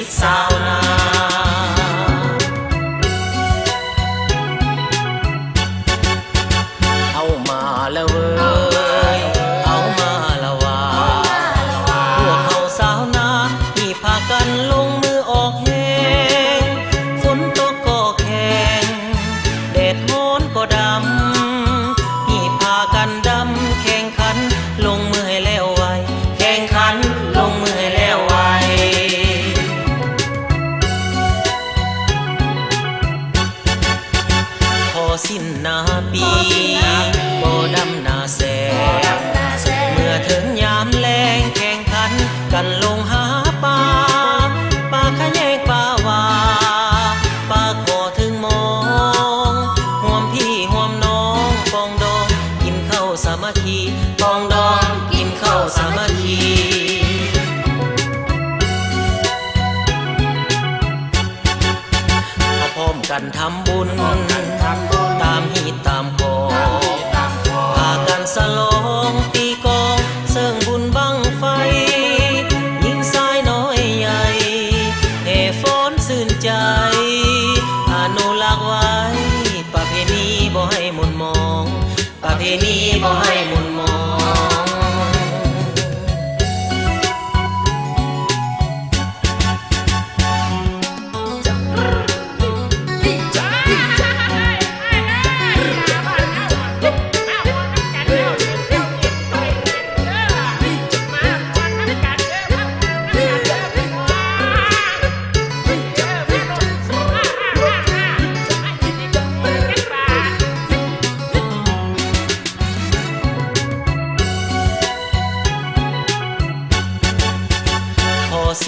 ตสาวนาเอามาแล้วเว้ยเอามาละว่าพวกเขาสาวนาที่พากันลงมือออกแหงฝนตกก็แข็งแดดร้อนก็ดำที่พากันดำแข่งขันลงมือให้แล้วไวแข่งขันลงมือให้แล้วไวพอสิ้นนาปีก็ดำนาแสงเมื่อถึงยามแลงแข่งขันกันลงหาปลาปลาขะแยงปลาวาปลาขอถึงมองห่วมพี่ห่วมน้องปองดองกินข้าวสามัคคีปองดองกินข้าวสามัคคีพร้อมกันทำบุญตามฮีตตามขอพากันสลองตีกองเสิ่งบุญบังไฟยิงสายน้อยใหญ่เห่ฟ้อนสื่นใจอนุรักษ์ไว้ประเพณีบ่ให้หมุนมองประเพณีบ่ให้หมุนมอง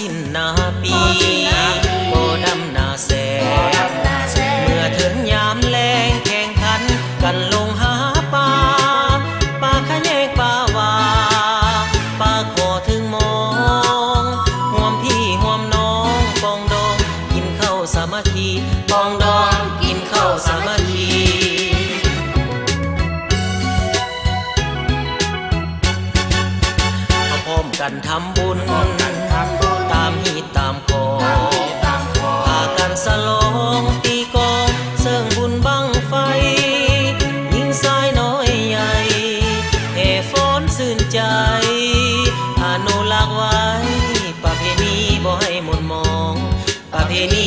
สิ้นนาปีก็ดำนาแสงเมื่อถึงยามแลงแข่งขันกันลงหาปลาปลาขะแยงปลาวาปลาขอถึงมองห่วมพี่ห่วมน้องปองดองกินข้าวสามัคคีปองดองกินข้าวสามัคคีพร้อมกันทำบุญตามฮีตตามขอพากันสลองตีกองเสิ่งบุญบังไฟยิงสายน้อยใหญ่เห่ฟ้อนสื่นใจอนุรักษ์ไว้ประเพณีบ่ให้หมุนมองประเพณี